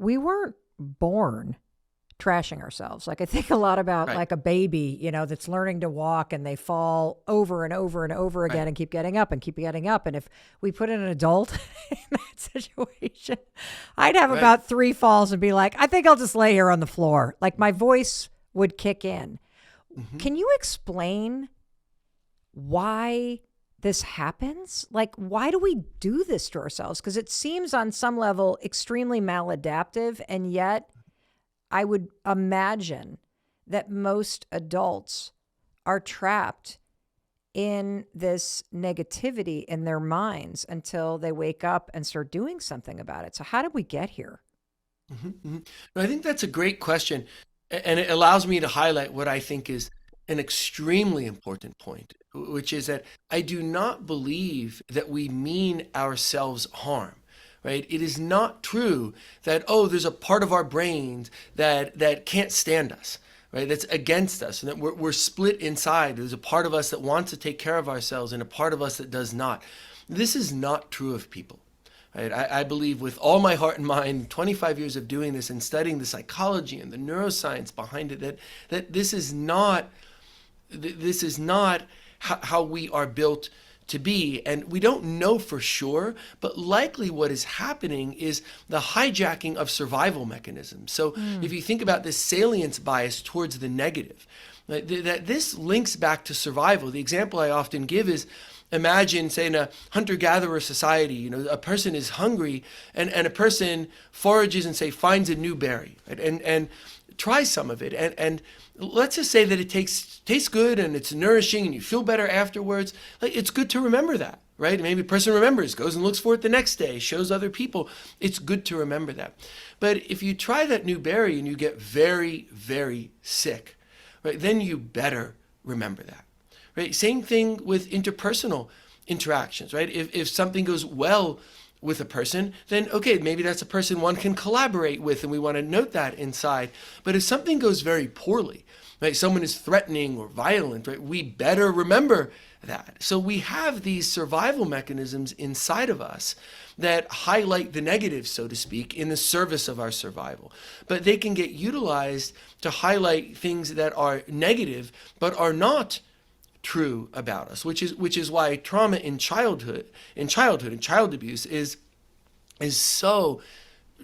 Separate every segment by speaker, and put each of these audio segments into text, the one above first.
Speaker 1: we weren't born trashing ourselves. Like I think a lot about
Speaker 2: Right.
Speaker 1: like a baby, that's learning to walk and they fall over and over and over
Speaker 2: Right.
Speaker 1: again and keep getting up and keep getting up. And if we put in an adult in that situation, I'd have
Speaker 2: Right.
Speaker 1: about 3 falls and be like, I think I'll just lay here on the floor. Like my voice would kick in.
Speaker 2: Hmm.
Speaker 1: Can you explain why this happens? Like, why do we do this to ourselves? Because it seems on some level extremely maladaptive. And yet, I would imagine that most adults are trapped in this negativity in their minds until they wake up and start doing something about it. So, how did we get here?
Speaker 2: Hmm. Hmm. I think that's a great question. And it allows me to highlight what I think is an extremely important point, which is that I do not believe that we mean ourselves harm. Right? It is not true that, oh, there's a part of our brains that can't stand us, right? That's against us, and that we're split inside. There's a part of us that wants to take care of ourselves and a part of us that does not. This is not true of people. Right? I believe with all my heart and mind, 25 years of doing this and studying the psychology and the neuroscience behind it, that this is not how we are built to be. And we don't know for sure, but likely what is happening is the hijacking of survival mechanisms. So if you think about this salience bias towards the negative, right, that this links back to survival. The example I often give is, imagine, say, in a hunter-gatherer society, a person is hungry and a person forages and, say, finds a new berry, right, and tries some of it. And let's just say that it tastes good and it's nourishing and you feel better afterwards. Like, it's good to remember that, right? Maybe a person remembers, goes and looks for it the next day, shows other people. It's good to remember that. But if you try that new berry and you get very, very sick, right, then you better remember that. Right? Same thing with interpersonal interactions, right? If something goes well with a person, then okay, maybe that's a person one can collaborate with, and we want to note that inside. But if something goes very poorly, right, someone is threatening or violent, right, we better remember that. So we have these survival mechanisms inside of us that highlight the negative, so to speak, in the service of our survival. But they can get utilized to highlight things that are negative, but are not true about us, which is why trauma in childhood and child abuse is so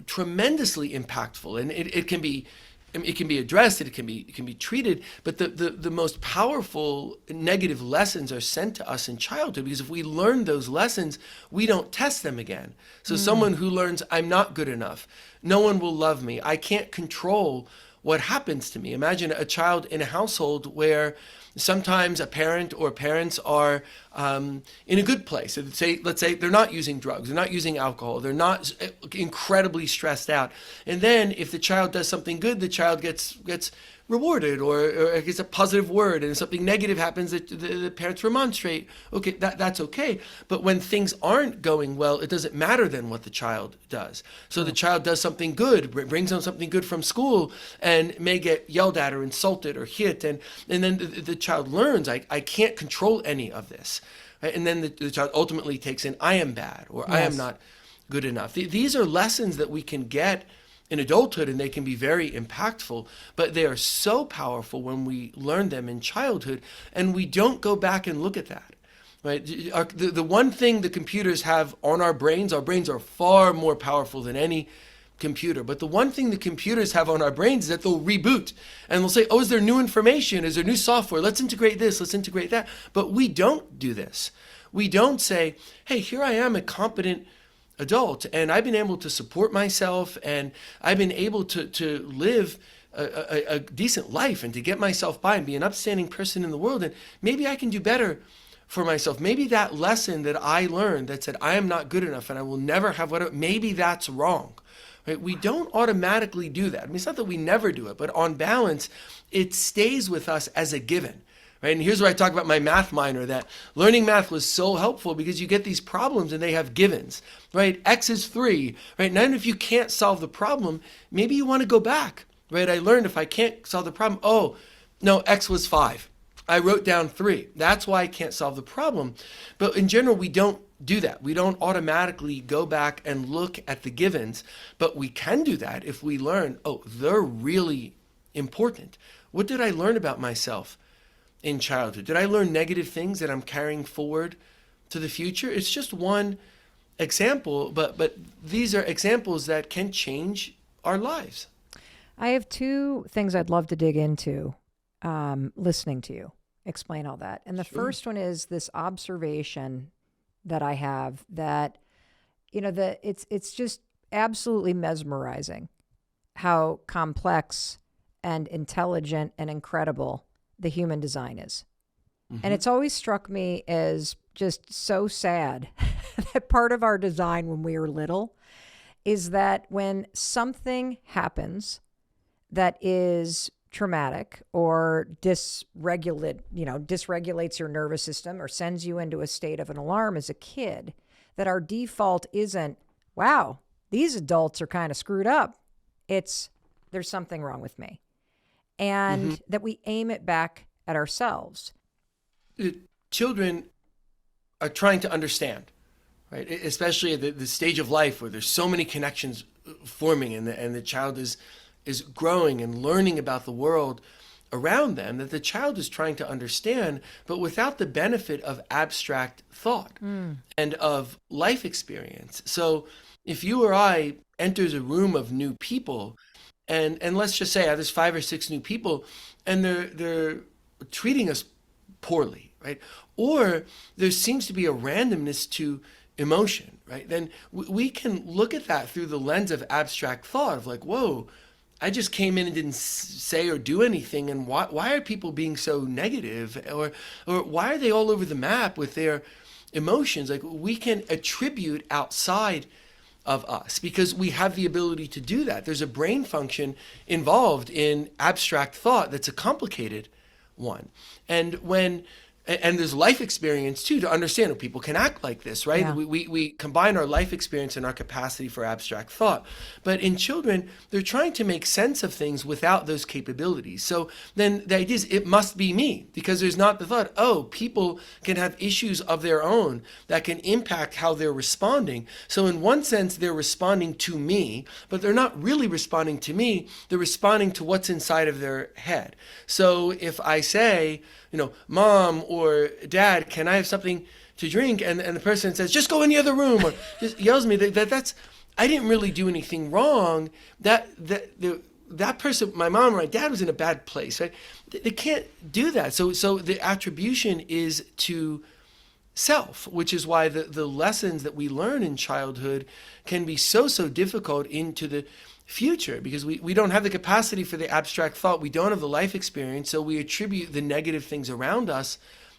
Speaker 2: tremendously impactful, and it can be, it can be addressed, it can be treated, but the most powerful negative lessons are sent to us in childhood, because if we learn those lessons, we don't test them again. So someone who learns, I'm not good enough, no one will love me, I can't control what happens to me. Imagine a child in a household where sometimes a parent or parents are in a good place. Let's say they're not using drugs, they're not using alcohol, they're not incredibly stressed out. And then if the child does something good, the child gets rewarded, or gets a positive word, and if something negative happens, the parents remonstrate. Okay, that's okay. But when things aren't going well, it doesn't matter then what the child does. So the child does something good, brings home something good from school, and may get yelled at or insulted or hit, and then the child learns, I can't control any of this. Right? And then the child ultimately takes in, I am bad, or I am
Speaker 1: Yes.
Speaker 2: not good enough. These are lessons that we can get in adulthood, and they can be very impactful, but they are so powerful when we learn them in childhood, and we don't go back and look at that. Right? The one thing the computers have on our brains are far more powerful than any computer. But the one thing the computers have on our brains is that they'll reboot and they'll say, oh, is there new information? Is there new software? Let's integrate this, let's integrate that. But we don't do this. We don't say, hey, here I am, a competent adult, and I've been able to support myself, and I've been able to live a decent life and to get myself by and be an upstanding person in the world, and maybe I can do better for myself. Maybe that lesson that I learned that said I am not good enough and I will never have whatever, maybe that's wrong. Right? We don't automatically do that. I mean, it's not that we never do it, but on balance, it stays with us as a given. Right? And here's where I talk about my math minor, that learning math was so helpful because you get these problems and they have givens, right? X is 3, right? And then if you can't solve the problem, maybe you want to go back, right? I learned if I can't solve the problem, oh, no, X was 5. I wrote down 3. That's why I can't solve the problem. But in general, we don't do that. We don't automatically go back and look at the givens, but we can do that if we learn, oh, they're really important. What did I learn about myself in childhood? Did I learn negative things that I'm carrying forward to the future? It's just one example, but these are examples that can change our lives.
Speaker 1: I have two things I'd love to dig into listening to you explain all that. And the first one is this observation that I have that, it's just absolutely mesmerizing how complex and intelligent and incredible the human design is. Mm-hmm. And it's always struck me as just so sad that part of our design when we were little is that when something happens that is traumatic or dysregulates your nervous system or sends you into a state of an alarm as a kid, that our default isn't, wow, these adults are kind of screwed up. It's, there's something wrong with me. And that we aim it back at ourselves.
Speaker 2: Children are trying to understand, right? Especially at the stage of life where there's so many connections forming and the child is growing and learning about the world around them, that the child is trying to understand, but without the benefit of abstract thought and of life experience. So if you or I enters a room of new people, and let's just say there's 5 or 6 new people, and they're treating us poorly, right? Or there seems to be a randomness to emotion, right? Then we can look at that through the lens of abstract thought of like, whoa, I just came in and didn't say or do anything, and why are people being so negative, or why are they all over the map with their emotions? Like, we can attribute outside of us because we have the ability to do that. There's a brain function involved in abstract thought that's a complicated one, and there's life experience too to understand that people can act like this, right? Yeah. We combine our life experience and our capacity for abstract thought. But in children, they're trying to make sense of things without those capabilities. So then the idea is it must be me, because there's not the thought, oh, people can have issues of their own that can impact how they're responding. So in one sense, they're responding to me, but they're not really responding to me. They're responding to what's inside of their head. So if I say, Mom or Dad, can I have something to drink? And the person says, just go in the other room, or just yells at me that's, I didn't really do anything wrong. That person, my mom or my dad, was in a bad place, right? They can't do that. So the attribution is to self, which is why the lessons that we learn in childhood can be so difficult into the future, because we don't have the capacity for the abstract thought. We don't have the life experience, so we attribute the negative things around us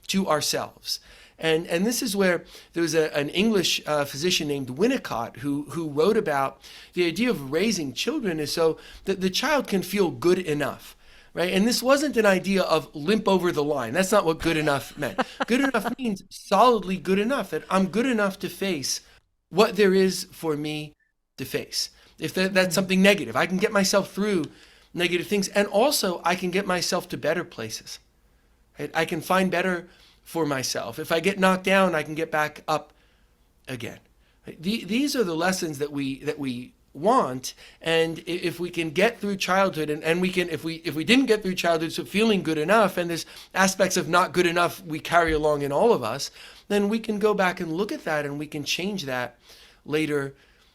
Speaker 2: to ourselves. And this is where there was an English physician named Winnicott who wrote about the idea of raising children is so that the child can feel good enough, right? And this wasn't an idea of limp over the line. That's not what good enough meant. Good enough means solidly good enough, that I'm good enough to face what there is for me to face. If that's something negative, I can get myself through negative things. And also, I can get myself to better places. Right? I can find better for myself. If I get knocked down, I can get back up again. Right? These are the lessons that we want. And if we can get through childhood, and we can, if we didn't get through childhood, so feeling good enough, and there's aspects of not good enough we carry along in all of us, then we can go back and look at that, and we can change that later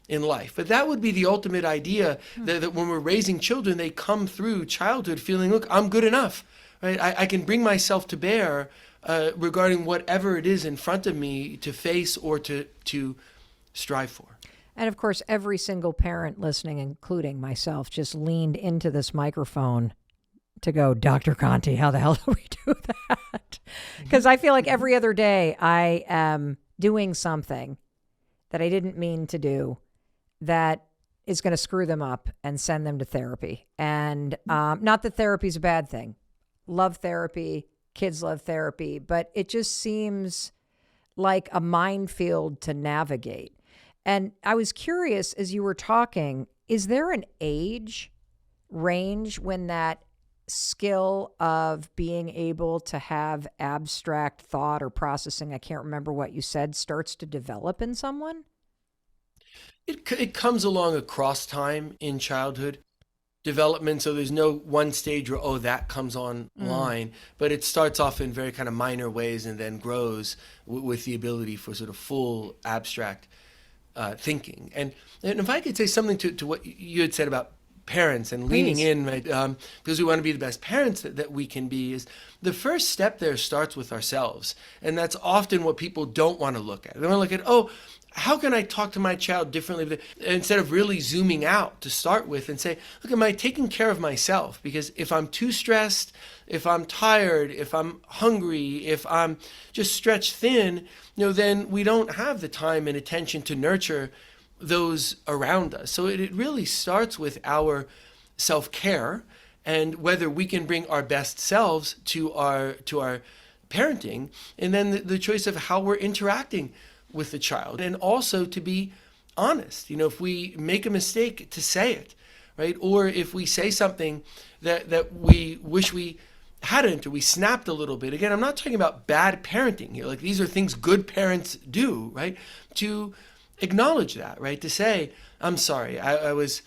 Speaker 2: in life. But that would be the ultimate idea, that when we're raising children, they come through childhood feeling, look, I'm good enough, right? I can bring myself to bear regarding whatever it is in front of me to face or to strive for.
Speaker 1: And of course, every single parent listening, including myself, just leaned into this microphone to go, Dr. Conti, how the hell do we do that? Because I feel like every other day I am doing something that I didn't mean to do, that is going to screw them up and send them to therapy. And not that therapy is a bad thing. Love therapy. Kids love therapy. But it just seems like a minefield to navigate. And I was curious, as you were talking, is there an age range when that skill of being able to have abstract thought or processing, I can't remember what you said, starts to develop in someone?
Speaker 2: It comes along across time in childhood development. So there's no one stage where, oh, that comes
Speaker 1: Mm.
Speaker 2: online, but it starts off in very kind of minor ways and then grows with the ability for sort of full abstract thinking. And if I could say something to what you had said about parents and leaning
Speaker 1: Please.
Speaker 2: in, right, because we want to be the best parents that we can be, is the first step there starts with ourselves. And that's often what people don't want to look at. They want to look at, oh, how can I talk to my child differently, instead of really zooming out to start with and say, look, am I taking care of myself? Because if I'm too stressed, if I'm tired, if I'm hungry, if I'm just stretched thin, then we don't have the time and attention to nurture those around us. So it really starts with our self-care and whether we can bring our best selves to our parenting, and then the choice of how we're interacting with the child, and also to be honest. If we make a mistake, to say it, right? Or if we say something that we wish we hadn't, or we snapped a little bit. Again, I'm not talking about bad parenting here. Like, these are things good parents do, right? To acknowledge that, right? To say, I'm sorry. I was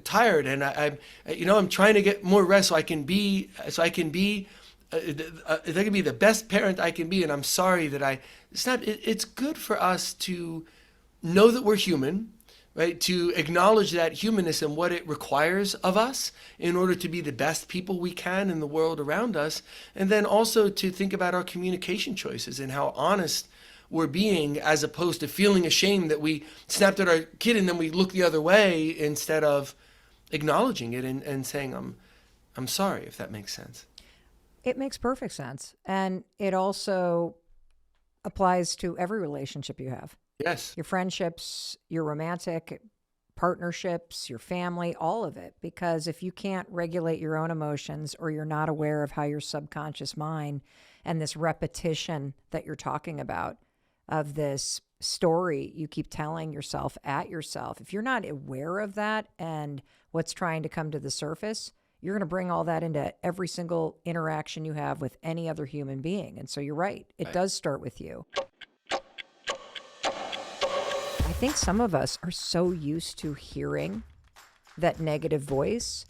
Speaker 2: tired, and I'm trying to get more rest so I can be I can be the best parent I can be, and I'm sorry that I snapped. It's good for us to know that we're human, right? To acknowledge that humanness and what it requires of us in order to be the best people we can in the world around us. And then also to think about our communication choices and how honest we're being, as opposed to feeling ashamed that we snapped at our kid and then we look the other way instead of acknowledging it and saying, I'm sorry, if that makes sense.
Speaker 1: It makes perfect sense. And it also applies to every relationship you have,
Speaker 2: Yes.
Speaker 1: your friendships, your romantic partnerships, your family, all of it. Because if you can't regulate your own emotions, or you're not aware of how your subconscious mind and this repetition that you're talking about of this story you keep telling yourself at yourself, if you're not aware of that and what's trying to come to the surface, you're going to bring all that into every single interaction you have with any other human being. And so you're right. It
Speaker 2: Right.
Speaker 1: does start with you. I think some of us are so used to hearing that negative voice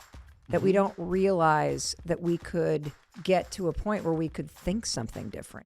Speaker 1: that we
Speaker 2: Mhm.
Speaker 1: don't realize that we could get to a point where we could think something different.